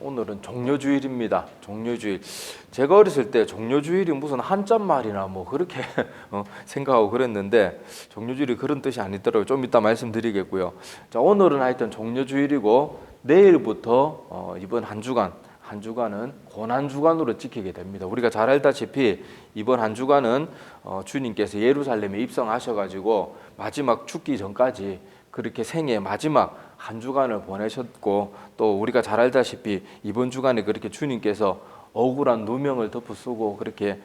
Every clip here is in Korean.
오늘은 종려주일입니다. 종려주일. 제가 어렸을 때 종려주일이 무슨 한자 말이나 뭐 그렇게 생각하고 그랬는데 종려주일이 그런 뜻이 아니더라고요. 좀 이따 말씀드리겠고요. 자, 오늘은 하여튼 종려주일이고 내일부터 이번 한 주간은 고난주간으로 지키게 됩니다. 우리가 잘 알다시피 이번 한 주간은 주님께서 예루살렘에 입성하셔가지고 마지막 죽기 전까지 그렇게 생애 마지막 한 주간을 보내셨고, 또 우리가 잘 알다시피 이번 주간에 그렇게 주님께서 억울한 누명을 덮어쓰고 그렇게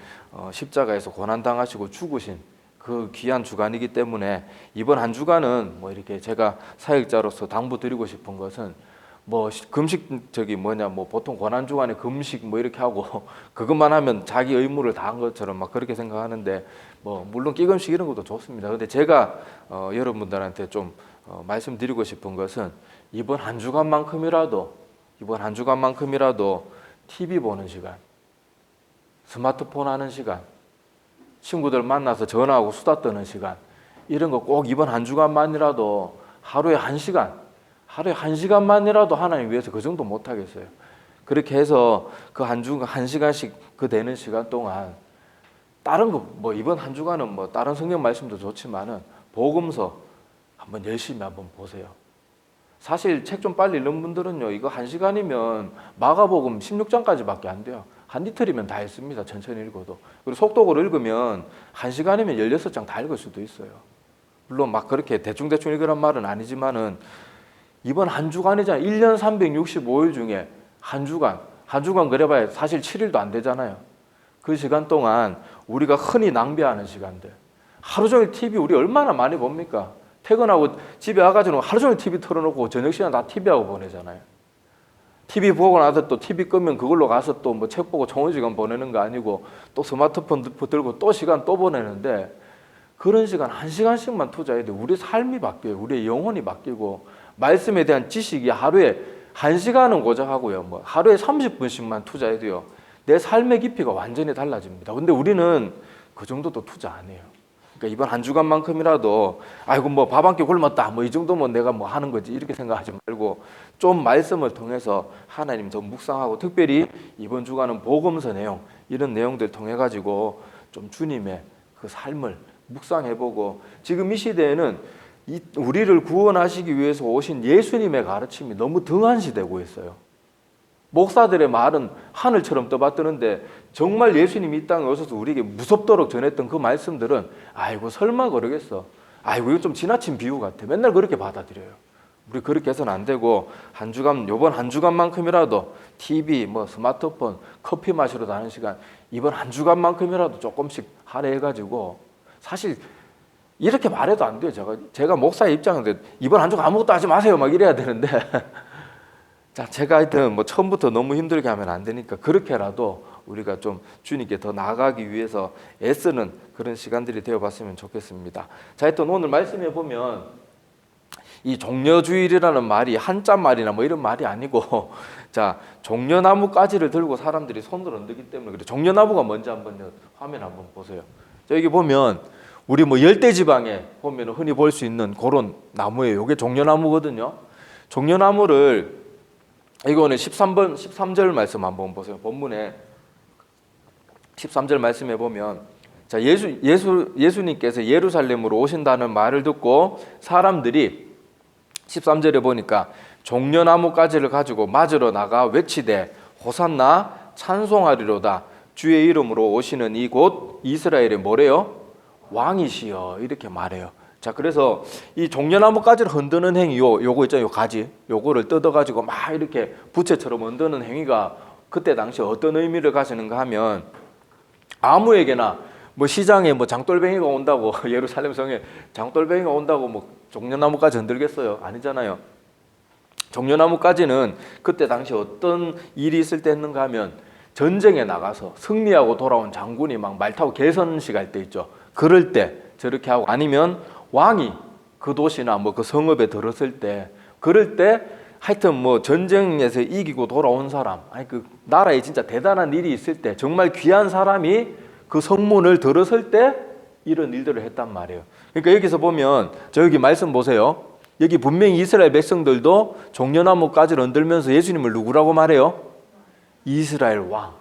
십자가에서 고난당하시고 죽으신 그 귀한 주간이기 때문에 이번 한 주간은 뭐 이렇게 제가 사역자로서 당부드리고 싶은 것은 뭐 금식 뭐 보통 고난 주간에 금식 뭐 이렇게 하고 그것만 하면 자기 의무를 다한 것처럼 막 그렇게 생각하는데, 뭐 물론 끼금식 이런 것도 좋습니다. 근데 제가 여러분들한테 좀 말씀드리고 싶은 것은 이번 한 주간만큼이라도 TV 보는 시간, 스마트폰 하는 시간, 친구들 만나서 전화하고 수다 떠는 시간, 이런 거 꼭 이번 한 주간만이라도 하루에 한 시간만이라도 하나님 위해서 그 정도 못 하겠어요. 그렇게 해서 그 한 시간씩 그 되는 시간 동안 다른 거 뭐 이번 한 주간은 뭐 다른 성경 말씀도 좋지만은 복음서 한번 열심히 한번 보세요. 사실 책 좀 빨리 읽는 분들은요, 이거 한 시간이면 마가복음 16장까지밖에 안 돼요. 한 이틀이면 다 읽습니다. 천천히 읽어도. 그리고 속독으로 읽으면 한 시간이면 16장 다 읽을 수도 있어요. 물론 막 그렇게 대충 읽으란 말은 아니지만은 이번 한 주간이잖아요. 1년 365일 중에 한 주간 그래봐야 사실 7일도 안 되잖아요. 그 시간 동안 우리가 흔히 낭비하는 시간들, 하루 종일 TV 우리 얼마나 많이 봅니까? 퇴근하고 집에 와가지고 하루 종일 TV 틀어놓고 저녁 시간 다 TV하고 보내잖아요. TV 보고 나서 또 TV 끄면 그걸로 가서 또 뭐 책 보고 좋은 시간 보내는 거 아니고 또 스마트폰 들고 또 시간 또 보내는데, 그런 시간 한 시간씩만 투자해야 돼. 우리 삶이 바뀌어요. 우리의 영혼이 바뀌고 말씀에 대한 지식이 하루에 한 시간은 고작하고요. 뭐 하루에 30분씩만 투자해야 돼요. 내 삶의 깊이가 완전히 달라집니다. 근데 우리는 그 정도도 투자 안 해요. 그러니까 이번 한 주간만큼이라도 아이고 뭐 밥 한 끼 굶었다 뭐 이 정도면 내가 뭐 하는 거지 이렇게 생각하지 말고 좀 말씀을 통해서 하나님 좀 묵상하고, 특별히 이번 주간은 복음서 내용, 이런 내용들 통해 가지고 좀 주님의 그 삶을 묵상해보고, 지금 이 시대에는 우리를 구원하시기 위해서 오신 예수님의 가르침이 너무 등한시되고 있어요. 목사들의 말은 하늘처럼 떠받드는데 정말 예수님이 이 땅에 오셔서 우리에게 무섭도록 전했던 그 말씀들은 아이고 설마 그러겠어, 아이고 이거 좀 지나친 비유 같아, 맨날 그렇게 받아들여요. 우리 그렇게 해서는 안 되고 요번 한 주간만큼이라도 TV, 뭐 스마트폰, 커피 마시러 다니는 시간 이번 한 주간만큼이라도 조금씩 할애해가지고, 사실 이렇게 말해도 안 돼요. 제가 목사의 입장인데 이번 한 주간 아무것도 하지 마세요 막 이래야 되는데 자, 제가 하여튼 뭐 처음부터 너무 힘들게 하면 안 되니까 그렇게라도 우리가 좀 주님께 더 나아가기 위해서 애쓰는 그런 시간들이 되어봤으면 좋겠습니다. 자, 하여튼 오늘 말씀해 보면 이 종려주일이라는 말이 한자 말이나 뭐 이런 말이 아니고 자, 종려나무 가지를 들고 사람들이 손을 흔들기 때문에 그래. 종려나무가 뭔지 한번 화면 한번 보세요. 자, 여기 보면 우리 뭐 열대지방에 보면 흔히 볼 수 있는 그런 나무예요. 이게 종려나무거든요. 종려나무를, 이거는 13절 말씀 한번 보세요. 본문에 13절 말씀해 보면, 자, 예수님께서 예루살렘으로 오신다는 말을 듣고 사람들이 13절에 보니까 종려나무 가지를 가지고 맞으러 나가 외치되 호산나 찬송하리로다. 주의 이름으로 오시는 이곳 이스라엘의 뭐래요? 왕이시여, 이렇게 말해요. 자, 그래서 이 종려나무 가지를 흔드는 행위, 요거 있잖아요, 요 가지, 요거를 뜯어가지고 막 이렇게 부채처럼 흔드는 행위가 그때 당시 어떤 의미를 가지는가 하면, 아무에게나 뭐 시장에 뭐 장돌뱅이가 온다고 예루살렘 성에 장돌뱅이가 온다고 뭐 종려나무까지 흔들겠어요? 아니잖아요. 종려나무까지는 그때 당시 어떤 일이 있을 때 했는가 하면, 전쟁에 나가서 승리하고 돌아온 장군이 막 말 타고 개선식 할 때 있죠. 그럴 때 저렇게 하고, 아니면 왕이 그 도시나 뭐 그 성읍에 들었을 때, 그럴 때 하여튼 뭐 전쟁에서 이기고 돌아온 사람, 아니 그 나라에 진짜 대단한 일이 있을 때, 정말 귀한 사람이 그 성문을 들었을 때 이런 일들을 했단 말이에요. 그러니까 여기서 보면, 저 여기 말씀 보세요. 여기 분명히 이스라엘 백성들도 종려나무 가지를 흔들면서 예수님을 누구라고 말해요? 이스라엘 왕.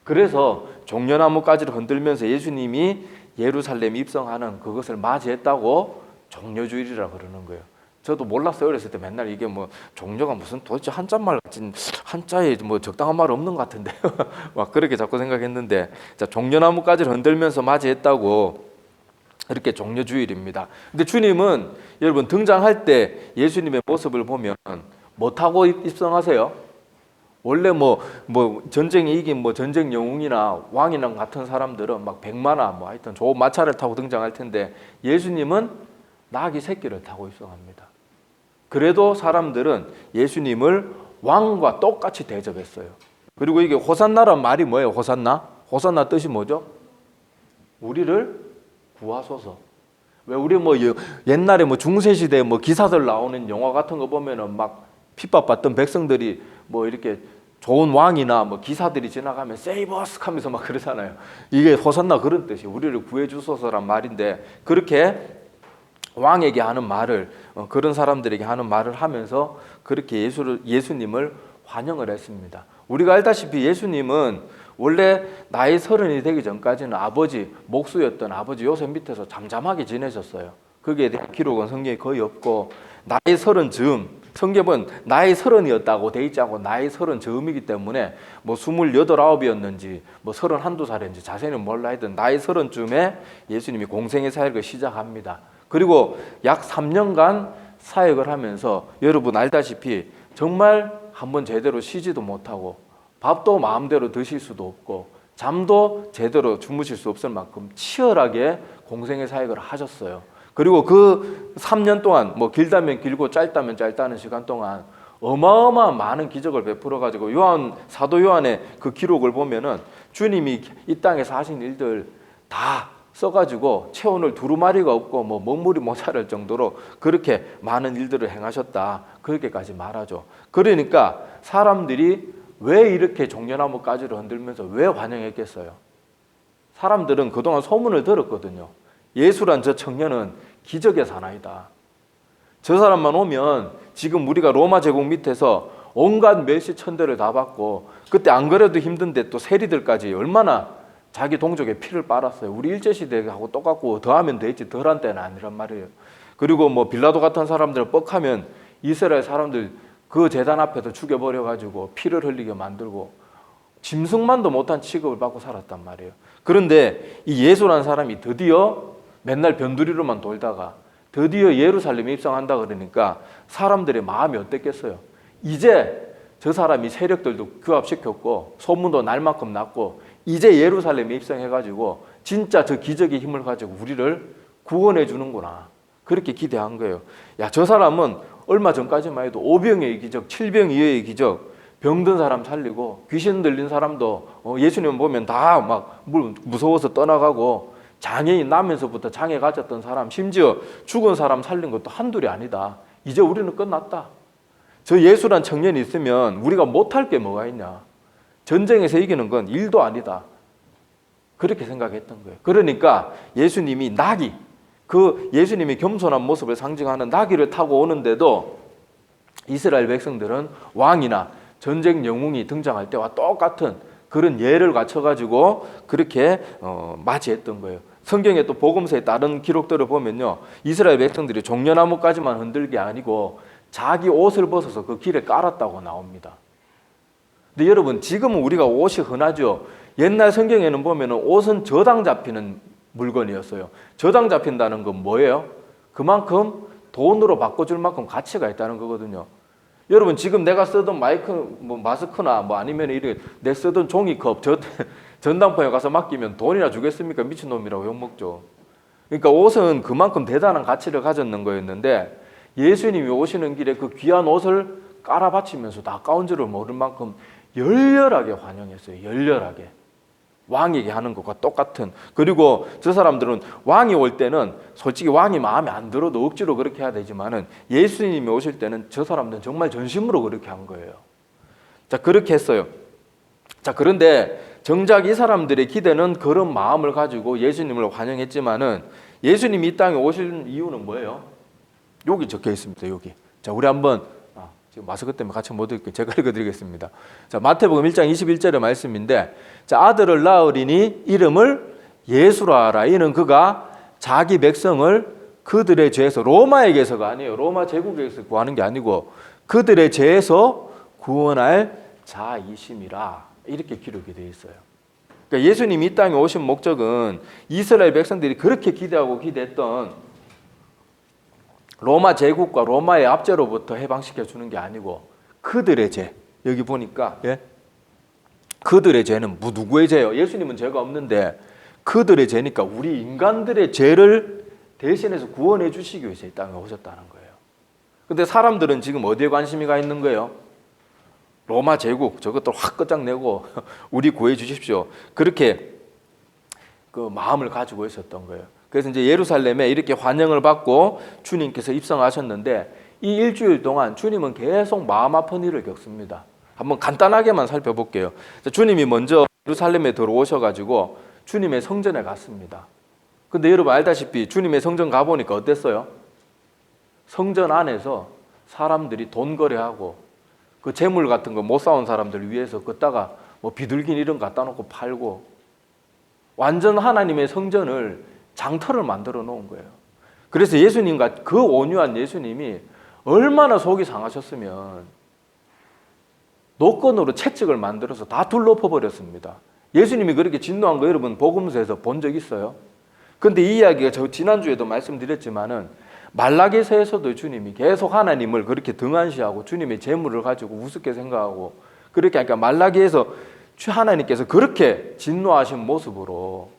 그래서 종려나무가지를 흔들면서 예수님이 예루살렘 입성하는 그것을 맞이했다고 종려주일이라고 그러는 거예요. 저도 몰랐어요. 어렸을 때 맨날 이게 뭐 종려가 무슨 도대체 한자말 같은, 한자에 뭐 적당한 말 없는 것 같은데 막 그렇게 자꾸 생각했는데, 자, 종려나무가지를 흔들면서 맞이했다고 이렇게 종려주일입니다. 근데 주님은 여러분 등장할 때 예수님의 모습을 보면 못하고 입성하세요? 원래 뭐 전쟁에 이긴 뭐 전쟁 영웅이나 왕이나 같은 사람들은 막 백마나 뭐 하여튼 좋은 마차를 타고 등장할 텐데, 예수님은 나귀 새끼를 타고 입성합니다. 그래도 사람들은 예수님을 왕과 똑같이 대접했어요. 그리고 이게 호산나란 말이 뭐예요? 호산나? 호산나 뜻이 뭐죠? 우리를 구하소서. 왜 우리 뭐 옛날에 뭐 중세시대 뭐 기사들 나오는 영화 같은 거 보면은 막 핍박받던 백성들이 뭐 이렇게 좋은 왕이나 뭐 기사들이 지나가면 Save us 하면서 막 그러잖아요. 이게 호산나 그런 뜻이 우리를 구해 주소서란 말인데, 그렇게 왕에게 하는 말을, 그런 사람들에게 하는 말을 하면서 그렇게 예수님을 환영을 했습니다. 우리가 알다시피 예수님은 원래 나이 30이 되기 전까지는 아버지 목수였던 아버지 요셉 밑에서 잠잠하게 지내셨어요. 거기에 대한 기록은 성경에 거의 없고, 나이 30 즈음, 성경은 나이 30이었다고 돼 있지 않고 나이 30 즈음이기 때문에 뭐 28, 9이었는지 뭐 31, 2살인지 자세히는 몰라 하여튼 나이 30쯤에 예수님이 공생의 사역을 시작합니다. 그리고 약 3년간 사역을 하면서 여러분 알다시피 정말 한번 제대로 쉬지도 못하고 밥도 마음대로 드실 수도 없고 잠도 제대로 주무실 수 없을 만큼 치열하게 공생의 사역을 하셨어요. 그리고 그 3년 동안 뭐 길다면 길고 짧다면 짧다는 시간 동안 어마어마한 많은 기적을 베풀어 가지고 사도 요한의 그 기록을 보면은 주님이 이 땅에서 하신 일들 다 써가지고 체온을 두루마리가 없고 뭐 먹물이 모자랄 정도로 그렇게 많은 일들을 행하셨다, 그렇게까지 말하죠. 그러니까 사람들이 왜 이렇게 종려나무 가지를 흔들면서 왜 환영했겠어요? 사람들은 그동안 소문을 들었거든요. 예수란 저 청년은 기적의 사나이다. 저 사람만 오면 지금 우리가 로마 제국 밑에서 온갖 멸시 천대를 다 받고, 그때 안 그래도 힘든데 또 세리들까지 얼마나 자기 동족의 피를 빨았어요. 우리 일제시대하고 똑같고 더하면 되지 덜한 때는 아니란 말이에요. 그리고 뭐 빌라도 같은 사람들 뻑하면 이스라엘 사람들 그 제단 앞에서 죽여버려가지고 피를 흘리게 만들고 짐승만도 못한 취급을 받고 살았단 말이에요. 그런데 이 예수라는 사람이 드디어 맨날 변두리로만 돌다가 드디어 예루살렘에 입성한다 그러니까 사람들의 마음이 어땠겠어요? 이제 저 사람이 세력들도 규합시켰고 소문도 날 만큼 났고 이제 예루살렘에 입성해가지고 진짜 저 기적의 힘을 가지고 우리를 구원해 주는구나, 그렇게 기대한 거예요. 야, 저 사람은 얼마 전까지만 해도 오병이의 기적, 칠병이의 기적, 병든 사람 살리고 귀신 들린 사람도 예수님 보면 다 막 무서워서 떠나가고, 장애인 나면서부터 장애 가졌던 사람, 심지어 죽은 사람 살린 것도 한둘이 아니다. 이제 우리는 끝났다. 저 예수란 청년이 있으면 우리가 못할 게 뭐가 있냐. 전쟁에서 이기는 건 일도 아니다. 그렇게 생각했던 거예요. 그러니까 예수님이 나귀, 그 예수님이 겸손한 모습을 상징하는 나귀를 타고 오는데도 이스라엘 백성들은 왕이나 전쟁 영웅이 등장할 때와 똑같은 그런 예를 갖춰가지고 그렇게 맞이했던 거예요. 성경에 또 복음서의 다른 기록들을 보면요, 이스라엘 백성들이 종려나무까지만 흔들게 아니고 자기 옷을 벗어서 그 길에 깔았다고 나옵니다. 근데 여러분 지금은 우리가 옷이 흔하죠. 옛날 성경에는 보면 옷은 저당 잡히는 물건이었어요. 저당 잡힌다는 건 뭐예요? 그만큼 돈으로 바꿔줄 만큼 가치가 있다는 거거든요. 여러분 지금 내가 쓰던 마스크나 뭐 아니면 이렇게 내 쓰던 종이컵 전당포에 가서 맡기면 돈이나 주겠습니까? 미친놈이라고 욕먹죠. 그러니까 옷은 그만큼 대단한 가치를 가졌는 거였는데 예수님이 오시는 길에 그 귀한 옷을 깔아 바치면서도 아까운 줄을 모를 만큼 열렬하게 환영했어요. 열렬하게. 왕에게 하는 것과 똑같은. 그리고 저 사람들은 왕이 올 때는 솔직히 왕이 마음에 안 들어도 억지로 그렇게 해야 되지만은 예수님이 오실 때는 저 사람들은 정말 전심으로 그렇게 한 거예요. 자, 그렇게 했어요. 자, 그런데 정작 이 사람들의 기대는 그런 마음을 가지고 예수님을 환영했지만은 예수님이 이 땅에 오실 이유는 뭐예요? 여기 적혀 있습니다. 여기. 자, 우리 한번 지금 마스크 때문에 같이 못 읽게 제가 읽어드리겠습니다. 자, 마태복음 1장 21절의 말씀인데, 자, 아들을 낳으리니 이름을 예수라 하라. 이는 그가 자기 백성을 그들의 죄에서, 로마에게서가 아니에요. 로마 제국에서 구하는 게 아니고 그들의 죄에서 구원할 자이심이라. 이렇게 기록이 되어 있어요. 그러니까 예수님이 이 땅에 오신 목적은 이스라엘 백성들이 그렇게 기대하고 기대했던 로마 제국과 로마의 압제로부터 해방시켜 주는 게 아니고 그들의 죄. 여기 보니까 그들의 죄는 누구의 죄예요? 예수님은 죄가 없는데 그들의 죄니까 우리 인간들의 죄를 대신해서 구원해 주시기 위해서 이 땅에 오셨다는 거예요. 근데 사람들은 지금 어디에 관심이 가 있는 거예요? 로마 제국 저것들 확 끝장내고 우리 구해 주십시오. 그렇게 그 마음을 가지고 있었던 거예요. 그래서 이제 예루살렘에 이렇게 환영을 받고 주님께서 입성하셨는데 이 일주일 동안 주님은 계속 마음 아픈 일을 겪습니다. 한번 간단하게만 살펴볼게요. 주님이 먼저 예루살렘에 들어오셔가지고 주님의 성전에 갔습니다. 근데 여러분 알다시피 주님의 성전 가보니까 어땠어요? 성전 안에서 사람들이 돈 거래하고 그 재물 같은 거 못 사온 사람들 위해서 걷다가 뭐 비둘기 이런 거 갖다 놓고 팔고 완전 하나님의 성전을 장터를 만들어 놓은 거예요. 그래서 예수님과 그 온유한 예수님이 얼마나 속이 상하셨으면 노건으로 채찍을 만들어서 다 둘러엎어 버렸습니다. 예수님이 그렇게 진노한 거 여러분 복음서에서 본 적 있어요? 근데 이 이야기가 저 지난주에도 말씀드렸지만은 말라기서에서도 주님이 계속 하나님을 그렇게 등한시하고 주님의 재물을 가지고 우습게 생각하고 그렇게 하니까 말라기에서 하나님께서 그렇게 진노하신 모습으로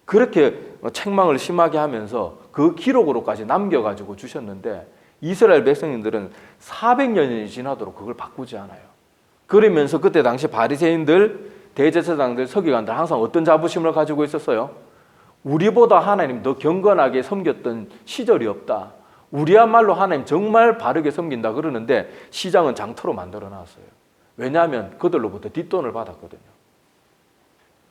그렇게 책망을 심하게 하면서 그 기록으로까지 남겨가지고 주셨는데 이스라엘 백성님들은 400년이 지나도록 그걸 바꾸지 않아요. 그러면서 그때 당시 바리새인들, 대제사장들, 서기관들 항상 어떤 자부심을 가지고 있었어요? 우리보다 하나님 더 경건하게 섬겼던 시절이 없다. 우리야말로 하나님 정말 바르게 섬긴다 그러는데 시장은 장터로 만들어 놨어요. 왜냐하면 그들로부터 뒷돈을 받았거든요.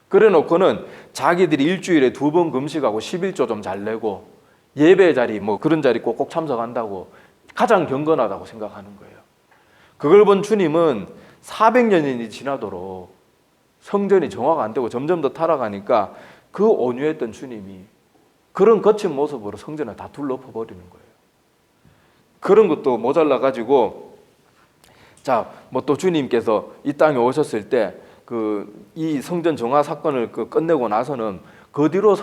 그래 놓고는 자기들이 일주일에 2번 금식하고 11조 좀 잘 내고 예배 자리 뭐 그런 자리 꼭 참석한다고 가장 경건하다고 생각하는 거예요. 그걸 본 주님은 400년이 지나도록 성전이 정화가 안 되고 점점 더 타락하니까 그 온유했던 주님이 그런 거친 모습으로 성전을 다 둘러엎어 버리는 거예요. 그런 것도 모자라 가지고 자, 뭐 또 주님께서 이 땅에 오셨을 때 이 성전 정화 사건을 끝내고 나서는 그 뒤로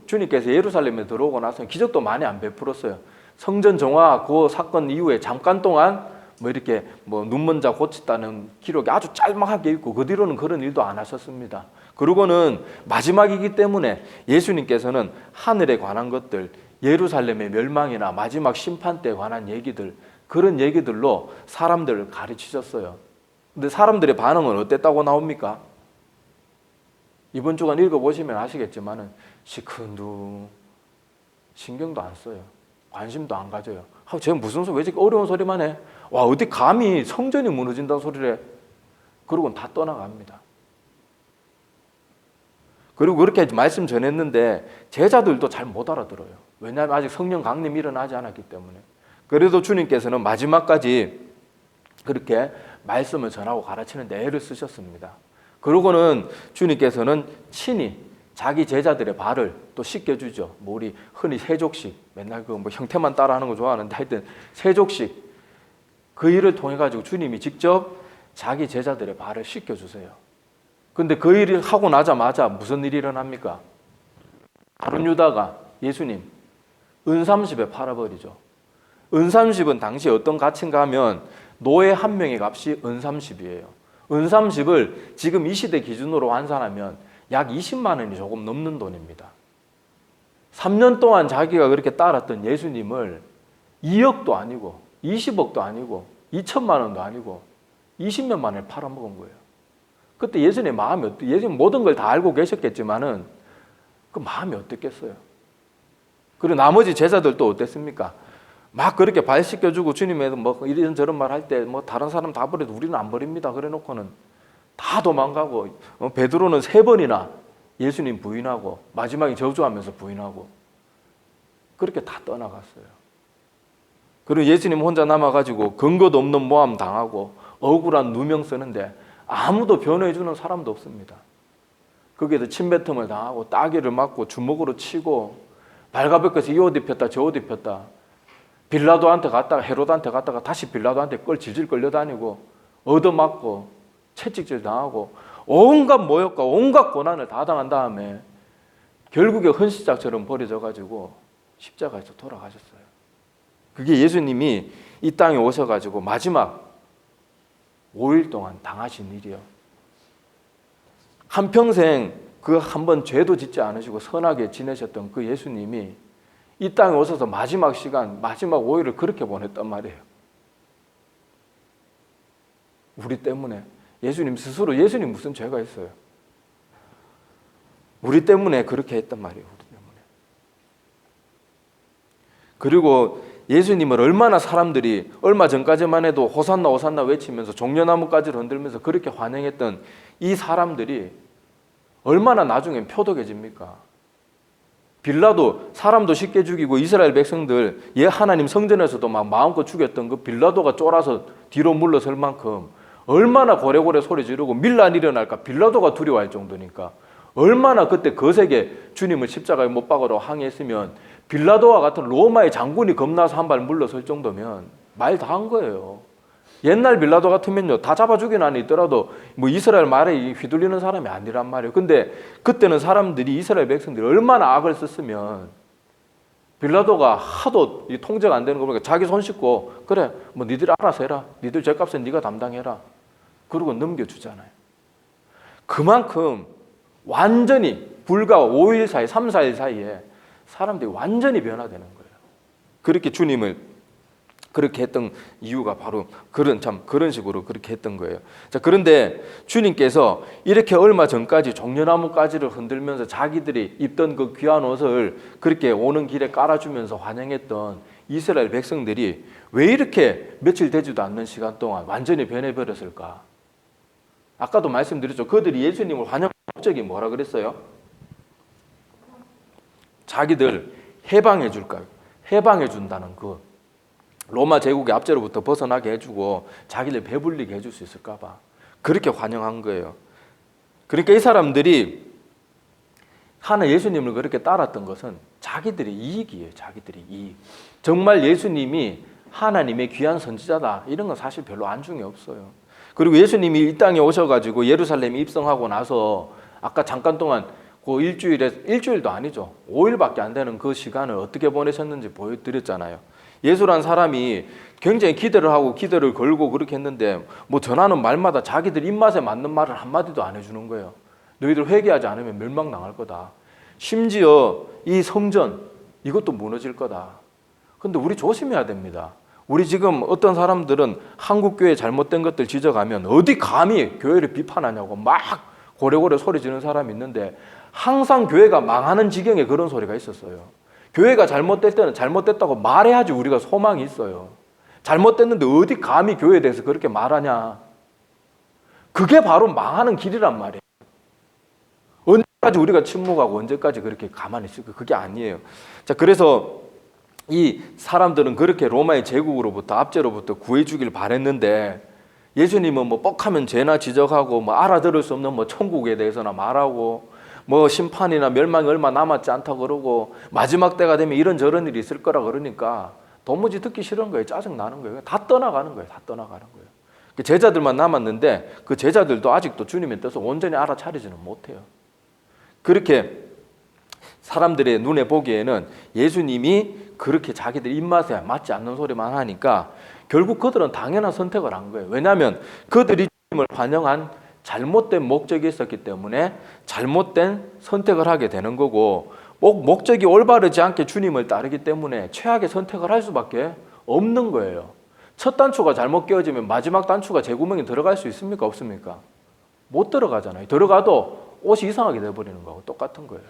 주님께서 예루살렘에 들어오고 나서는 기적도 많이 안 베풀었어요. 성전 정화 그 사건 이후에 잠깐 동안 뭐 이렇게 뭐 눈먼 자 고쳤다는 기록이 아주 짤막하게 있고 그 뒤로는 그런 일도 안 하셨습니다. 그리고는 마지막이기 때문에 예수님께서는 하늘에 관한 것들, 예루살렘의 멸망이나 마지막 심판 때에 관한 얘기들, 그런 얘기들로 사람들을 가르치셨어요. 근데 사람들의 반응은 어땠다고 나옵니까? 이번 주간 읽어보시면 아시겠지만은 시큰둥, 신경도 안 써요. 관심도 안 가져요. 쟤 무슨 소리, 왜 이렇게 어려운 소리만 해? 와, 어디 감히 성전이 무너진다는 소리를 해? 그러고는 다 떠나갑니다. 그리고 그렇게 말씀 전했는데 제자들도 잘 못 알아들어요. 왜냐하면 아직 성령 강림이 일어나지 않았기 때문에. 그래도 주님께서는 마지막까지 그렇게 말씀을 전하고 가르치는데 애를 쓰셨습니다. 그러고는 주님께서는 친히 자기 제자들의 발을 또 씻겨주죠. 뭐 우리 흔히 세족식, 맨날 그 뭐 형태만 따라하는 거 좋아하는데 하여튼 세족식 그 일을 통해 가지고 주님이 직접 자기 제자들의 발을 씻겨주세요. 근데 그 일을 하고 나자마자 무슨 일이 일어납니까? 가룟 유다가 예수님 은30에 팔아버리죠. 은30은 당시 어떤 가치인가 하면 노예 한 명의 값이 은30이에요. 은30을 지금 이 시대 기준으로 환산하면 약 20만 원이 조금 넘는 돈입니다. 3년 동안 자기가 그렇게 따랐던 예수님을 2억도 아니고 20억도 아니고 2천만 원도 아니고 20몇만 원에 팔아먹은 거예요. 그때 예수님의 마음이 예수님 모든 걸 다 알고 계셨겠지만은 그 마음이 어땠겠어요? 그리고 나머지 제자들도 어땠습니까? 막 그렇게 발 씻겨주고 주님의 뭐 이런저런 말 할 때 뭐 다른 사람 다 버려도 우리는 안 버립니다. 그래 놓고는 다 도망가고 베드로는 3번이나 예수님 부인하고 마지막에 저주하면서 부인하고 그렇게 다 떠나갔어요. 그리고 예수님 혼자 남아가지고 근거도 없는 모함 당하고 억울한 누명 쓰는데 아무도 변호해주는 사람도 없습니다. 거기에서 침뱉음을 당하고 따귀를 맞고 주먹으로 치고 발가벗겨서 이 옷 입혔다 저 옷 입혔다, 빌라도한테 갔다가 헤롯한테 갔다가 다시 빌라도한테 질질 끌려다니고 얻어맞고 채찍질 당하고 온갖 모욕과 온갖 고난을 다 당한 다음에 결국에 헌시작처럼 버려져가지고 십자가에서 돌아가셨어요. 그게 예수님이 이 땅에 오셔가지고 마지막 5일 동안 당하신 일이요. 한평생 그 한 번 죄도 짓지 않으시고 선하게 지내셨던 그 예수님이 이 땅에 오셔서 마지막 시간, 마지막 5일을 그렇게 보냈단 말이에요. 우리 때문에. 예수님 스스로, 예수님 무슨 죄가 있어요? 우리 때문에 그렇게 했단 말이에요. 우리 때문에. 그리고 예수님을 얼마나 사람들이 얼마 전까지만 해도 호산나 호산나 외치면서 종려나무까지를 흔들면서 그렇게 환영했던 이 사람들이 얼마나 나중엔 표독해집니까? 빌라도 사람도 쉽게 죽이고 이스라엘 백성들 하나님 성전에서도 막 마음껏 죽였던 그 빌라도가 쫄아서 뒤로 물러설 만큼 얼마나 고래고래 소리 지르고 밀란 일어날까 빌라도가 두려워할 정도니까 얼마나 그때 거세게 주님을 십자가에 못 박으러 항의했으면 빌라도와 같은 로마의 장군이 겁나서 한 발 물러설 정도면 말 다 한 거예요. 옛날 빌라도 같으면요 다 잡아 죽인 안에 있더라도 뭐 이스라엘 말에 휘둘리는 사람이 아니란 말이에요. 근데 그때는 사람들이 이스라엘 백성들이 얼마나 악을 썼으면 빌라도가 하도 통제가 안 되는 거 보니까 자기 손 씻고 그래 뭐 니들 알아서 해라, 니들 죄값은 네가 담당해라 그러고 넘겨주잖아요. 그만큼 완전히 불과 5일 사이 3, 4일 사이에 사람들이 완전히 변화되는 거예요. 그렇게 주님을 그렇게 했던 이유가 바로 그런 식으로 그렇게 했던 거예요. 자, 그런데 주님께서 이렇게 얼마 전까지 종려나무가지를 흔들면서 자기들이 입던 그 귀한 옷을 그렇게 오는 길에 깔아주면서 환영했던 이스라엘 백성들이 왜 이렇게 며칠 되지도 않는 시간 동안 완전히 변해버렸을까? 아까도 말씀드렸죠. 그들이 예수님을 환영한 목적이 뭐라 그랬어요? 자기들 해방해 줄까요? 해방해 준다는 그 로마 제국의 압제로부터 벗어나게 해주고 자기를 배불리게 해줄 수 있을까 봐 그렇게 환영한 거예요. 그러니까 이 사람들이 하나 예수님을 그렇게 따랐던 것은 자기들의 이익이에요. 자기들의 이익. 정말 예수님이 하나님의 귀한 선지자다 이런 건 사실 별로 안중에 없어요. 그리고 예수님이 이 땅에 오셔가지고 예루살렘에 입성하고 나서 아까 잠깐 동안 그 일주일도 아니죠. 5일밖에 안 되는 그 시간을 어떻게 보내셨는지 보여드렸잖아요. 예수란 사람이 굉장히 기대를 하고 기대를 걸고 그렇게 했는데 뭐 전하는 말마다 자기들 입맛에 맞는 말을 한마디도 안 해주는 거예요. 너희들 회개하지 않으면 멸망당할 거다. 심지어 이 성전 이것도 무너질 거다. 근데 우리 조심해야 됩니다. 우리 지금 어떤 사람들은 한국교회 잘못된 것들 지적하면 어디 감히 교회를 비판하냐고 막 고래고래 소리 지르는 사람이 있는데 항상 교회가 망하는 지경에 그런 소리가 있었어요. 교회가 잘못될 때는 잘못됐다고 말해야지 우리가 소망이 있어요. 잘못됐는데 어디 감히 교회에 대해서 그렇게 말하냐. 그게 바로 망하는 길이란 말이에요. 언제까지 우리가 침묵하고 언제까지 그렇게 가만히 있을까? 그게 아니에요. 자, 그래서 이 사람들은 그렇게 로마의 제국으로부터 압제로부터 구해주길 바랬는데 예수님은 뭐 뻑하면 죄나 지적하고 뭐 알아들을 수 없는 뭐 천국에 대해서나 말하고 뭐 심판이나 멸망이 얼마 남았지 않다고 그러고 마지막 때가 되면 이런저런 일이 있을 거라 그러니까 도무지 듣기 싫은 거예요. 짜증 나는 거예요. 다 떠나가는 거예요. 다 떠나가는 거예요. 제자들만 남았는데 그 제자들도 아직도 주님의 뜻을 온전히 알아차리지는 못해요. 그렇게 사람들의 눈에 보기에는 예수님이 그렇게 자기들 입맛에 맞지 않는 소리만 하니까 결국 그들은 당연한 선택을 한 거예요. 왜냐하면 그들이 주님을 환영한 잘못된 목적이 있었기 때문에 잘못된 선택을 하게 되는 거고 목적이 올바르지 않게 주님을 따르기 때문에 최악의 선택을 할 수밖에 없는 거예요. 첫 단추가 잘못 끼워지면 마지막 단추가 제 구멍에 들어갈 수 있습니까? 없습니까? 못 들어가잖아요. 들어가도 옷이 이상하게 돼버리는 거하고 똑같은 거예요.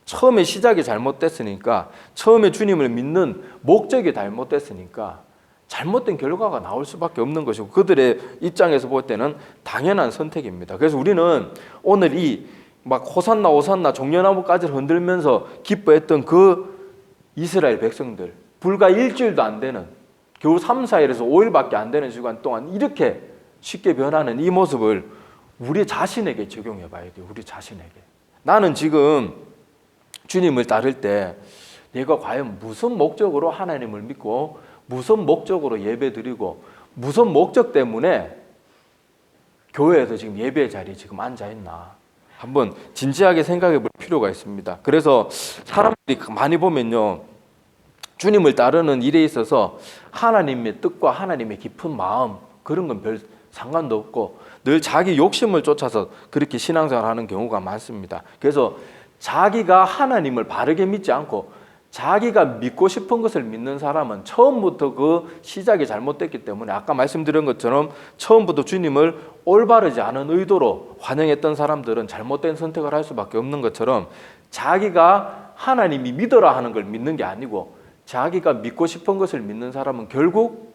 처음에 시작이 잘못됐으니까 처음에 주님을 믿는 목적이 잘못됐으니까 잘못된 결과가 나올 수밖에 없는 것이고 그들의 입장에서 볼 때는 당연한 선택입니다. 그래서 우리는 오늘 이 막 호산나 호산나 종려나무까지를 흔들면서 기뻐했던 그 이스라엘 백성들 불과 일주일도 안 되는 겨우 3, 4일에서 5일밖에 안 되는 시간 동안 이렇게 쉽게 변하는 이 모습을 우리 자신에게 적용해 봐야 돼요. 우리 자신에게. 나는 지금 주님을 따를 때 내가 과연 무슨 목적으로 하나님을 믿고 무슨 목적으로 예배 드리고 무슨 목적 때문에 교회에서 지금 예배 자리에 지금 앉아 있나 한번 진지하게 생각해 볼 필요가 있습니다. 그래서 사람들이 많이 보면요, 주님을 따르는 일에 있어서 하나님의 뜻과 하나님의 깊은 마음 그런 건 별 상관도 없고 늘 자기 욕심을 쫓아서 그렇게 신앙생활하는 경우가 많습니다. 그래서 자기가 하나님을 바르게 믿지 않고 자기가 믿고 싶은 것을 믿는 사람은 처음부터 그 시작이 잘못됐기 때문에 아까 말씀드린 것처럼 처음부터 주님을 올바르지 않은 의도로 환영했던 사람들은 잘못된 선택을 할 수밖에 없는 것처럼 자기가 하나님이 믿어라 하는 걸 믿는 게 아니고 자기가 믿고 싶은 것을 믿는 사람은 결국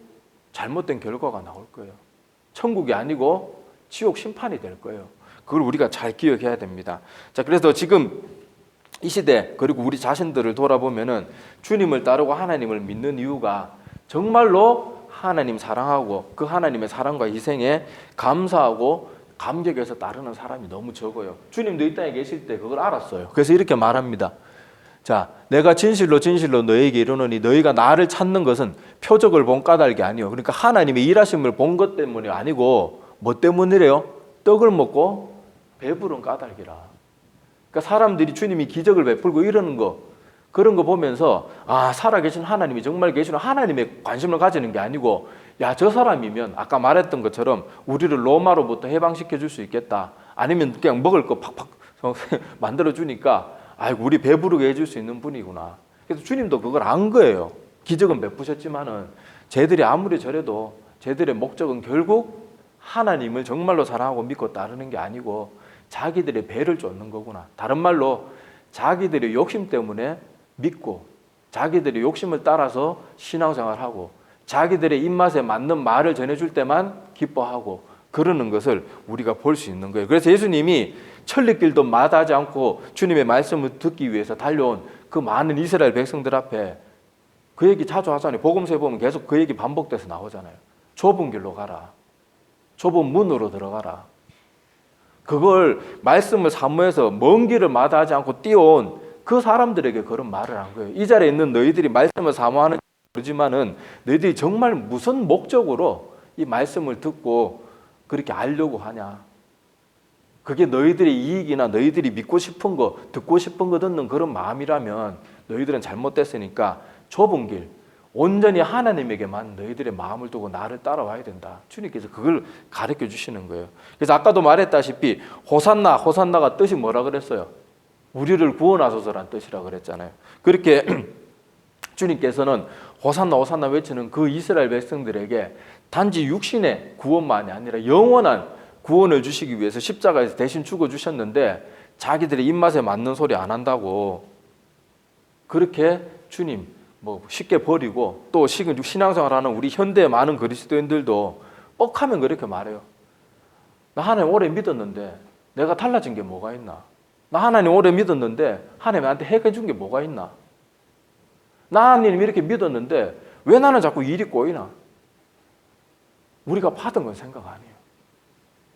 잘못된 결과가 나올 거예요. 천국이 아니고 지옥 심판이 될 거예요. 그걸 우리가 잘 기억해야 됩니다. 자, 그래서 지금 이 시대 그리고 우리 자신들을 돌아보면은 주님을 따르고 하나님을 믿는 이유가 정말로 하나님 사랑하고 그 하나님의 사랑과 희생에 감사하고 감격해서 따르는 사람이 너무 적어요. 주님도 이 땅에 계실 때 그걸 알았어요. 그래서 이렇게 말합니다. 자, 내가 진실로 진실로 너에게 이르노니 너희가 나를 찾는 것은 표적을 본 까닭이 아니요. 그러니까 하나님의 일하심을 본 것 때문이 아니고 뭐 때문이래요? 떡을 먹고 배부른 까닭이라. 그러니까 사람들이 주님이 기적을 베풀고 이러는 거 그런 거 보면서 아, 살아계신 하나님이 정말 계시는 하나님에 관심을 가지는 게 아니고 야, 저 사람이면 아까 말했던 것처럼 우리를 로마로부터 해방시켜 줄 수 있겠다. 아니면 그냥 먹을 거 팍팍 만들어 주니까 아이고 우리 배부르게 해줄 수 있는 분이구나. 그래서 주님도 그걸 안 거예요. 기적은 베푸셨지만은 쟤들이 아무리 저래도 쟤들의 목적은 결국 하나님을 정말로 사랑하고 믿고 따르는 게 아니고 자기들의 배를 쫓는 거구나. 다른 말로 자기들의 욕심 때문에 믿고 자기들의 욕심을 따라서 신앙생활하고 자기들의 입맛에 맞는 말을 전해줄 때만 기뻐하고 그러는 것을 우리가 볼 수 있는 거예요. 그래서 예수님이 천리길도 마다하지 않고 주님의 말씀을 듣기 위해서 달려온 그 많은 이스라엘 백성들 앞에 그 얘기 자주 하잖아요. 복음서에 보면 계속 그 얘기 반복돼서 나오잖아요. 좁은 길로 가라. 좁은 문으로 들어가라. 그걸 말씀을 사모해서 먼 길을 마다하지 않고 뛰어온 그 사람들에게 그런 말을 한 거예요. 이 자리에 있는 너희들이 말씀을 사모하는지 모르지만은 너희들이 정말 무슨 목적으로 이 말씀을 듣고 그렇게 알려고 하냐. 그게 너희들의 이익이나 너희들이 믿고 싶은 거, 듣고 싶은 거 듣는 그런 마음이라면 너희들은 잘못됐으니까 좁은 길, 온전히 하나님에게만 너희들의 마음을 두고 나를 따라와야 된다. 주님께서 그걸 가르쳐 주시는 거예요. 그래서 아까도 말했다시피 호산나, 호산나가 뜻이 뭐라 그랬어요? 우리를 구원하소서란 뜻이라 그랬잖아요. 그렇게 주님께서는 호산나, 호산나 외치는 그 이스라엘 백성들에게 단지 육신의 구원만이 아니라 영원한 구원을 주시기 위해서 십자가에서 대신 죽어주셨는데 자기들의 입맛에 맞는 소리 안 한다고 그렇게 주님 뭐 쉽게 버리고 또 신앙생활하는 우리 현대의 많은 그리스도인들도 뻑하면 그렇게 말해요. 나 하나님 오래 믿었는데 내가 달라진 게 뭐가 있나? 나 하나님 오래 믿었는데 하나님 나한테 해준 게 뭐가 있나? 나 하나님 이렇게 믿었는데 왜 나는 자꾸 일이 꼬이나? 우리가 받은 건 생각 아니에요.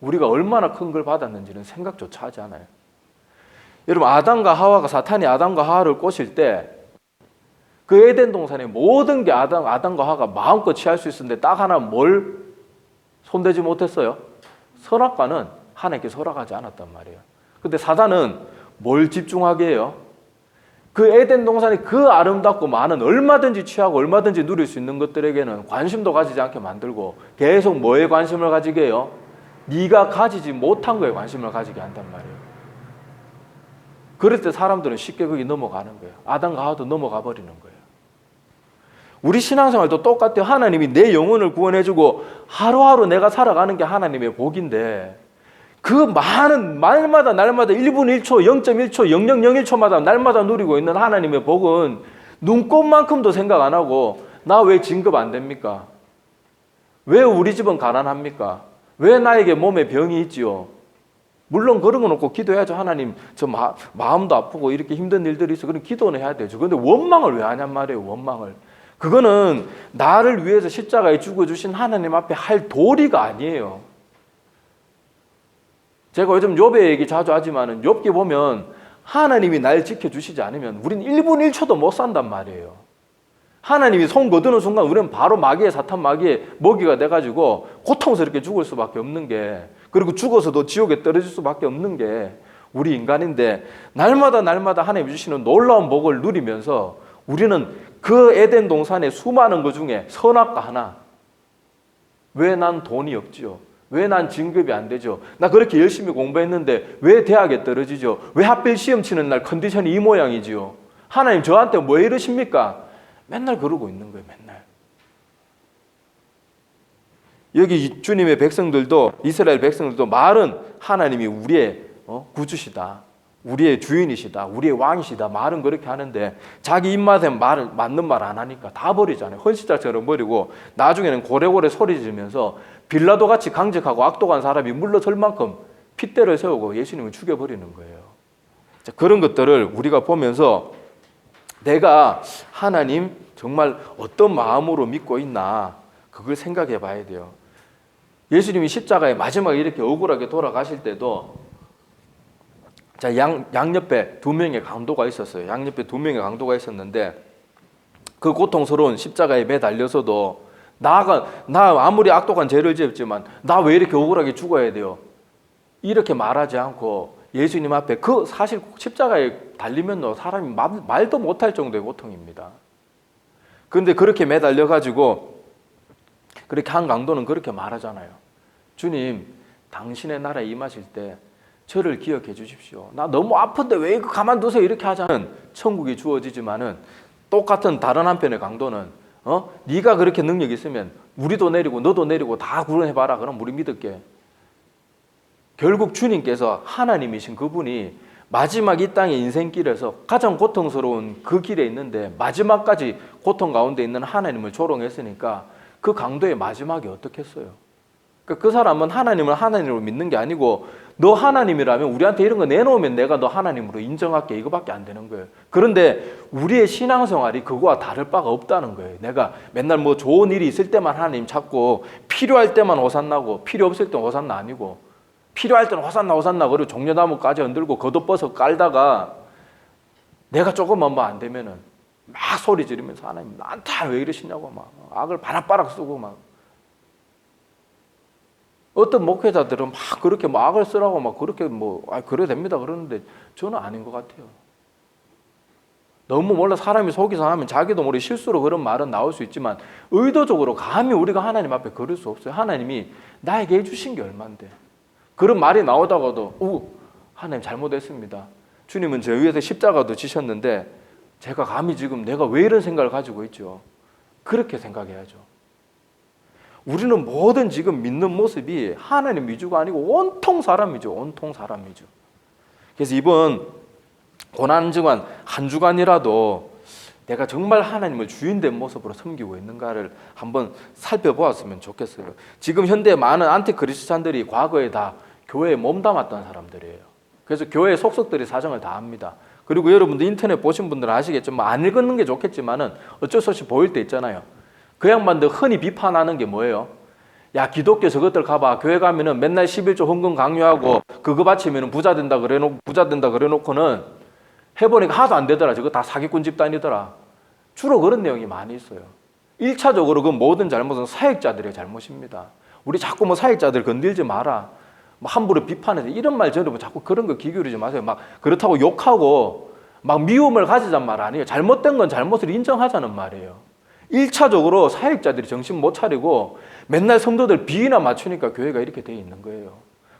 우리가 얼마나 큰 걸 받았는지는 생각조차 하지 않아요. 여러분 아담과 하와가 사탄이 아담과 하와를 꼬실 때 그 에덴 동산의 모든 게 아담과 하와가 마음껏 취할 수 있었는데 딱 하나 뭘 손대지 못했어요? 선악과는 하나님께 허락하지 않았단 말이에요. 근데 사단은 뭘 집중하게 해요? 그 에덴 동산이 그 아름답고 많은 얼마든지 취하고 얼마든지 누릴 수 있는 것들에게는 관심도 가지지 않게 만들고 계속 뭐에 관심을 가지게 해요? 네가 가지지 못한 거에 관심을 가지게 한단 말이에요. 그럴 때 사람들은 쉽게 거기 넘어가는 거예요. 아담과 하와도 넘어가 버리는 거예요. 우리 신앙생활도 똑같아요. 하나님이 내 영혼을 구원해주고 하루하루 내가 살아가는 게 하나님의 복인데 그 많은 날마다 1분 1초, 0.1초, 0001초마다 날마다 누리고 있는 하나님의 복은 눈꼽만큼도 생각 안 하고 나 왜 진급 안 됩니까? 왜 우리 집은 가난합니까? 왜 나에게 몸에 병이 있지요? 물론 그런 건 없고 기도해야죠. 하나님 저 마음도 아프고 이렇게 힘든 일들이 있어. 그럼 기도는 해야 되죠. 그런데 원망을 왜 하냔 말이에요. 원망을. 그거는 나를 위해서 십자가에 죽어주신 하나님 앞에 할 도리가 아니에요. 제가 요즘 욥의 얘기 자주 하지만은 욥기 보면 하나님이 날 지켜주시지 않으면 우린 1분 1초도 못 산단 말이에요. 하나님이 손 거두는 순간 우리는 바로 마귀의 사탄 마귀의 먹이가 돼가지고 고통스럽게 죽을 수밖에 없는 게, 그리고 죽어서도 지옥에 떨어질 수밖에 없는 게 우리 인간인데, 날마다 하나님이 주시는 놀라운 복을 누리면서 우리는 그 에덴 동산의 수많은 것 중에 선악과 하나, 왜 난 돈이 없지요? 왜 난 진급이 안 되죠? 나 그렇게 열심히 공부했는데 왜 대학에 떨어지죠? 왜 하필 시험 치는 날 컨디션이 이 모양이지요? 하나님 저한테 왜 이러십니까? 맨날 그러고 있는 거예요. 맨날. 여기 주님의 백성들도, 이스라엘 백성들도 말은 하나님이 우리의 구주시다, 우리의 주인이시다, 우리의 왕이시다, 말은 그렇게 하는데 자기 입맛에 맞는 말 안 하니까 다 버리잖아요. 헌시자처럼 버리고 나중에는 고래고래 소리 지르면서 빌라도 같이 강직하고 악독한 사람이 물러설 만큼 핏대를 세우고 예수님을 죽여버리는 거예요. 자, 그런 것들을 우리가 보면서 내가 하나님 정말 어떤 마음으로 믿고 있나, 그걸 생각해 봐야 돼요. 예수님이 십자가에 마지막에 이렇게 억울하게 돌아가실 때도 자, 양옆에 두 명의 강도가 있었어요. 양옆에 두 명의 강도가 있었는데 그 고통스러운 십자가에 매달려서도 나 아무리 악독한 죄를 지었지만 나 왜 이렇게 억울하게 죽어야 돼요? 이렇게 말하지 않고 예수님 앞에, 그 사실 십자가에 달리면 사람이 말도 못할 정도의 고통입니다. 그런데 그렇게 매달려가지고 그렇게 한 강도는 그렇게 말하잖아요. 주님, 당신의 나라에 임하실 때 저를 기억해 주십시오. 나 너무 아픈데 왜 이거 가만두세요? 이렇게 하자면 천국이 주어지지만은 똑같은 다른 한편의 강도는 네가 그렇게 능력 있으면 우리도 내리고 너도 내리고 다 구원해봐라. 그럼 우리 믿을게. 결국 주님께서 하나님이신 그분이 마지막 이 땅의 인생길에서 가장 고통스러운 그 길에 있는데 마지막까지 고통 가운데 있는 하나님을 조롱했으니까 그 강도의 마지막이 어떻겠어요? 그러니까 그 사람은 하나님을 하나님으로 믿는 게 아니고, 너 하나님이라면 우리한테 이런 거 내놓으면 내가 너 하나님으로 인정할게, 이거밖에 안 되는 거예요. 그런데 우리의 신앙생활이 그거와 다를 바가 없다는 거예요. 내가 맨날 뭐 좋은 일이 있을 때만 하나님 찾고 필요할 때만 호산나고 필요 없을 때 호산나 아니고, 필요할 때는 호산나 그리고 종려나무까지 흔들고 겉옷벗어 깔다가 내가 조금만 뭐 안 되면은 막 소리 지르면서 하나님 나한테 왜 이러시냐고 막 악을 바락바락 쓰고 막. 어떤 목회자들은 막 그렇게 막 악을 쓰라고 막 그렇게 그래야 됩니다 그러는데 저는 아닌 것 같아요. 너무 몰라 사람이 속이서 하면 자기도 모르게 실수로 그런 말은 나올 수 있지만 의도적으로 감히 우리가 하나님 앞에 그럴 수 없어요. 하나님이 나에게 해주신 게 얼만데. 그런 말이 나오다가도 하나님 잘못했습니다. 주님은 제 위에서 십자가도 지셨는데 제가 감히 지금 내가 왜 이런 생각을 가지고 있죠. 그렇게 생각해야죠. 우리는 모든 지금 믿는 모습이 하나님 위주가 아니고 온통 사람 위주, 온통 사람 위주. 그래서 이번 고난 주간 한 주간이라도 내가 정말 하나님을 주인된 모습으로 섬기고 있는가를 한번 살펴보았으면 좋겠어요. 지금 현대 많은 안티크리스찬들이 과거에 다 교회에 몸담았던 사람들이에요. 그래서 교회 속속들이 사정을 다 합니다. 그리고 여러분들 인터넷 보신 분들은 아시겠지만 안 읽는 게 좋겠지만은 어쩔 수 없이 보일 때 있잖아요. 그 양반들 흔히 비판하는 게 뭐예요? 야, 기독교 저것들 가봐. 교회 가면은 맨날 11조 헌금 강요하고 그거 바치면은 부자 된다 그래놓고는 해보니까 하나도 안 되더라. 저거 다 사기꾼 집단이더라. 주로 그런 내용이 많이 있어요. 1차적으로 그 모든 잘못은 사역자들의 잘못입니다. 우리 자꾸 뭐 사역자들 건들지 마라. 뭐 함부로 비판해서 이런 말 저러면 자꾸 그런 거 기울이지 마세요. 막 그렇다고 욕하고 막 미움을 가지자는 말 아니에요. 잘못된 건 잘못을 인정하자는 말이에요. 1차적으로 사역자들이 정신 못 차리고 맨날 성도들 비위나 맞추니까 교회가 이렇게 돼 있는 거예요.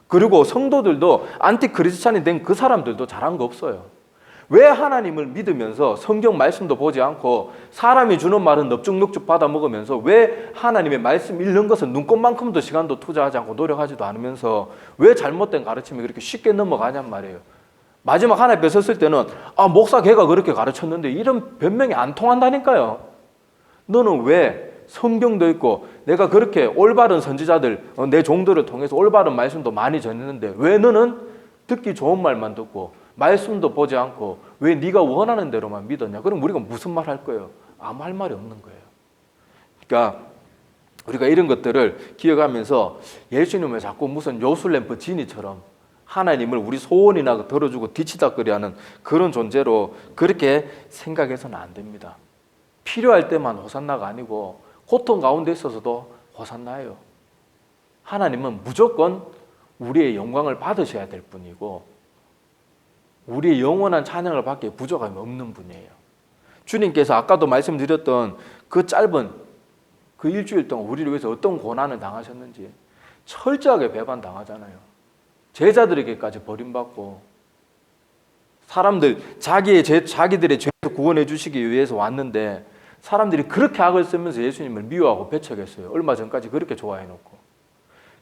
그리고 성도들도 안티크리스찬이 된 그 사람들도 잘한 거 없어요. 왜 하나님을 믿으면서 성경 말씀도 보지 않고 사람이 주는 말은 넙죽넙죽 받아 먹으면서 왜 하나님의 말씀 읽는 것은 눈꽃만큼도 시간도 투자하지 않고 노력하지도 않으면서 왜 잘못된 가르침이 그렇게 쉽게 넘어가냔 말이에요. 마지막 하나님 앞에 섰을 때는 목사 걔가 그렇게 가르쳤는데 이런 변명이 안 통한다니까요. 너는 왜 성경도 있고 내가 그렇게 올바른 선지자들 내 종들을 통해서 올바른 말씀도 많이 전했는데 왜 너는 듣기 좋은 말만 듣고 말씀도 보지 않고 왜 네가 원하는 대로만 믿었냐? 그럼 우리가 무슨 말 할 거예요? 아무 할 말이 없는 거예요. 그러니까 우리가 이런 것들을 기억하면서 예수님을 자꾸 무슨 요술램프 지니처럼 하나님을 우리 소원이나 들어주고 뒤치다거리하는 그런 존재로 그렇게 생각해서는 안 됩니다. 필요할 때만 호산나가 아니고 고통 가운데 있어서도 호산나예요. 하나님은 무조건 우리의 영광을 받으셔야 될 분이고 우리의 영원한 찬양을 받기에 부족함이 없는 분이에요. 주님께서 아까도 말씀드렸던 그 짧은 그 일주일 동안 우리를 위해서 어떤 고난을 당하셨는지 철저하게 배반당하잖아요. 제자들에게까지 버림받고 사람들 자기들의 죄에서 구원해 주시기 위해서 왔는데 사람들이 그렇게 악을 쓰면서 예수님을 미워하고 배척했어요. 얼마 전까지 그렇게 좋아해 놓고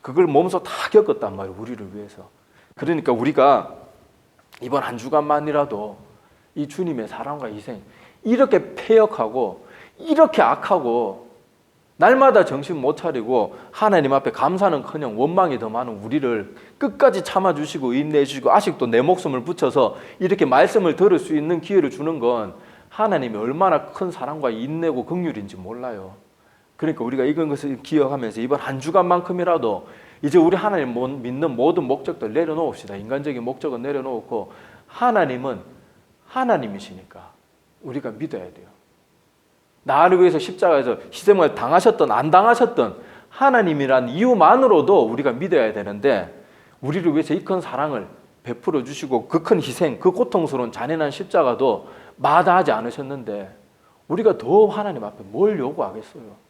그걸 몸소 다 겪었단 말이에요. 우리를 위해서. 그러니까 우리가 이번 한 주간만이라도 이 주님의 사랑과 희생 이렇게 패역하고 이렇게 악하고 날마다 정신 못 차리고 하나님 앞에 감사는커녕 원망이 더 많은 우리를 끝까지 참아주시고 인내해 주시고 아직도 내 목숨을 붙여서 이렇게 말씀을 들을 수 있는 기회를 주는 건 하나님이 얼마나 큰 사랑과 인내고 긍휼인지 몰라요. 그러니까 우리가 이런 것을 기억하면서 이번 한 주간만큼이라도 이제 우리 하나님 믿는 모든 목적들 내려놓읍시다. 인간적인 목적은 내려놓고 하나님은 하나님이시니까 우리가 믿어야 돼요. 나를 위해서 십자가에서 희생을 당하셨던 안 당하셨던 하나님이란 이유만으로도 우리가 믿어야 되는데 우리를 위해서 이 큰 사랑을 베풀어 주시고 그 큰 희생, 그 고통스러운 잔인한 십자가도 마다하지 않으셨는데 우리가 더 하나님 앞에 뭘 요구하겠어요?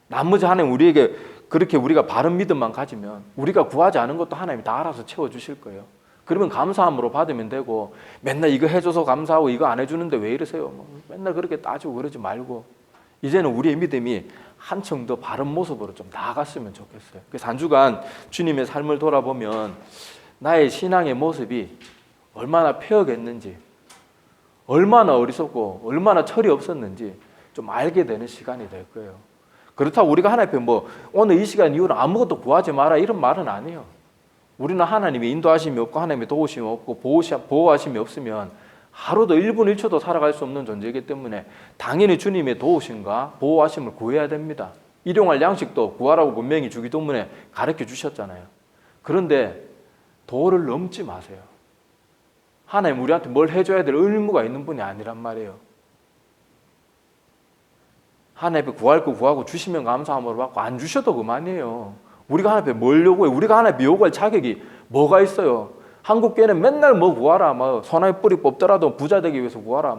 나머지 하나님 우리에게 그렇게 우리가 바른 믿음만 가지면 우리가 구하지 않은 것도 하나님이 다 알아서 채워주실 거예요. 그러면 감사함으로 받으면 되고 맨날 이거 해줘서 감사하고 이거 안 해주는데 왜 이러세요? 맨날 그렇게 따지고 그러지 말고 이제는 우리의 믿음이 한층 더 바른 모습으로 좀 나아갔으면 좋겠어요. 그래서 한 주간 주님의 삶을 돌아보면 나의 신앙의 모습이 얼마나 폐역했는지 얼마나 어리석고 얼마나 철이 없었는지 좀 알게 되는 시간이 될 거예요. 그렇다고 우리가 하나님 앞에 오늘 이 시간 이후로 아무것도 구하지 마라 이런 말은 아니에요. 우리는 하나님의 인도하심이 없고 하나님의 도우심이 없고 보호하심이 없으면 하루도 1분 1초도 살아갈 수 없는 존재이기 때문에 당연히 주님의 도우심과 보호하심을 구해야 됩니다. 일용할 양식도 구하라고 분명히 주기도문에 가르쳐 주셨잖아요. 그런데 도를 넘지 마세요. 하나님 우리한테 뭘 해줘야 될 의무가 있는 분이 아니란 말이에요. 하나님 앞에 구할 거 구하고 주시면 감사함으로 받고 안 주셔도 그만이에요. 우리가 하나님 앞에 뭘 요구해? 우리가 하나님 앞에 요구할 자격이 뭐가 있어요? 한국교회는 맨날 뭐 구하라, 소나무 뿌리 뽑더라도 부자 되기 위해서 구하라,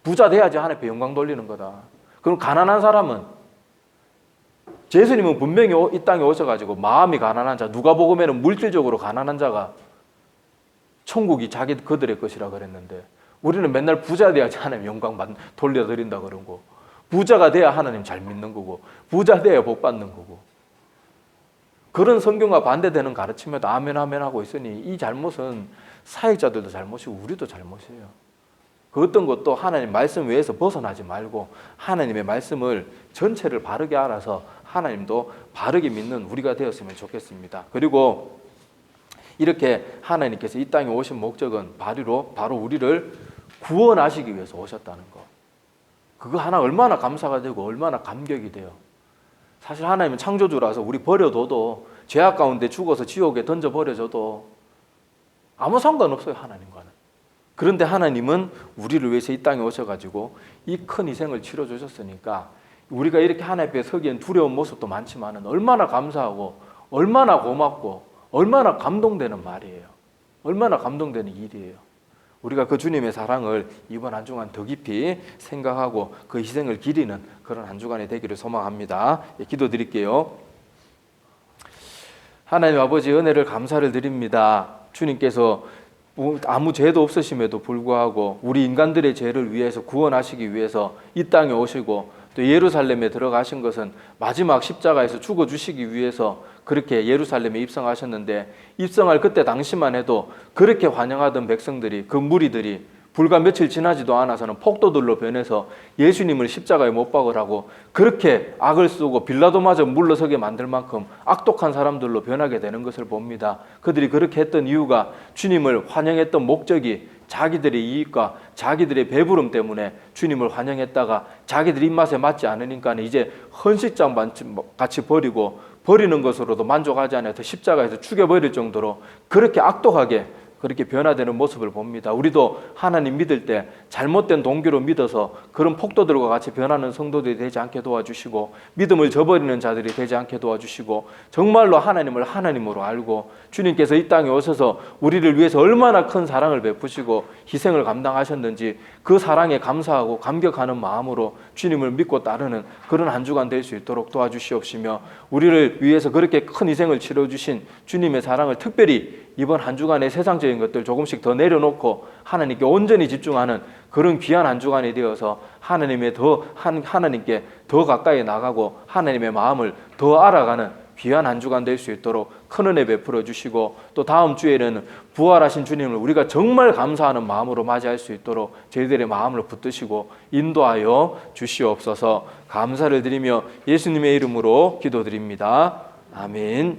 부자 돼야지 하나님 앞에 영광 돌리는 거다. 그럼 가난한 사람은 예수님은 분명히 이 땅에 오셔가지고 마음이 가난한 자, 누가복음에는 물질적으로 가난한 자가 천국이 그들의 것이라 그랬는데 우리는 맨날 부자 돼야지 하나님 영광 돌려드린다 그러고 부자가 돼야 하나님 잘 믿는 거고 부자 돼야 복 받는 거고 그런 성경과 반대되는 가르침에도 아멘 아멘 하고 있으니 이 잘못은 사역자들도 잘못이고 우리도 잘못이에요. 그 어떤 것도 하나님 말씀 외에서 벗어나지 말고 하나님의 말씀을 전체를 바르게 알아서 하나님도 바르게 믿는 우리가 되었으면 좋겠습니다. 그리고 이렇게 하나님께서 이 땅에 오신 목적은 바로 우리를 구원하시기 위해서 오셨다는 거. 그거 하나 얼마나 감사가 되고 얼마나 감격이 돼요. 사실 하나님은 창조주라서 우리 버려둬도 죄악 가운데 죽어서 지옥에 던져버려져도 아무 상관없어요. 하나님과는. 그런데 하나님은 우리를 위해서 이 땅에 오셔가지고 이 큰 희생을 치러주셨으니까 우리가 이렇게 하나님 앞에 서기엔 두려운 모습도 많지만 얼마나 감사하고 얼마나 고맙고 얼마나 감동되는 말이에요. 얼마나 감동되는 일이에요. 우리가 그 주님의 사랑을 이번 한 주간 더 깊이 생각하고 그 희생을 기리는 그런 한 주간이 되기를 소망합니다. 기도드릴게요. 하나님 아버지 은혜를 감사를 드립니다. 주님께서 아무 죄도 없으심에도 불구하고 우리 인간들의 죄를 위해서 구원하시기 위해서 이 땅에 오시고 또 예루살렘에 들어가신 것은 마지막 십자가에서 죽어주시기 위해서 그렇게 예루살렘에 입성하셨는데 입성할 그때 당시만 해도 그렇게 환영하던 백성들이 그 무리들이 불과 며칠 지나지도 않아서는 폭도들로 변해서 예수님을 십자가에 못 박으라고 그렇게 악을 쓰고 빌라도마저 물러서게 만들 만큼 악독한 사람들로 변하게 되는 것을 봅니다. 그들이 그렇게 했던 이유가 주님을 환영했던 목적이 자기들의 이익과 자기들의 배부름 때문에 주님을 환영했다가 자기들 입맛에 맞지 않으니까 이제 헌식장 같이 버리는 것으로도 만족하지 않아서 십자가에서 죽여버릴 정도로 그렇게 악독하게 그렇게 변화되는 모습을 봅니다. 우리도 하나님 믿을 때 잘못된 동기로 믿어서 그런 폭도들과 같이 변하는 성도들이 되지 않게 도와주시고, 믿음을 저버리는 자들이 되지 않게 도와주시고, 정말로 하나님을 하나님으로 알고 주님께서 이 땅에 오셔서 우리를 위해서 얼마나 큰 사랑을 베푸시고 희생을 감당하셨는지 그 사랑에 감사하고 감격하는 마음으로 주님을 믿고 따르는 그런 한 주간 될 수 있도록 도와주시옵시며, 우리를 위해서 그렇게 큰 희생을 치러주신 주님의 사랑을 특별히 이번 한 주간의 세상적인 것들 조금씩 더 내려놓고 하나님께 온전히 집중하는 그런 귀한 한 주간이 되어서 하나님께 더 가까이 나가고 하나님의 마음을 더 알아가는 귀한 한 주간 될 수 있도록 큰 은혜 베풀어 주시고, 또 다음 주에는 부활하신 주님을 우리가 정말 감사하는 마음으로 맞이할 수 있도록 저희들의 마음을 붙드시고 인도하여 주시옵소서. 감사를 드리며 예수님의 이름으로 기도드립니다. 아멘.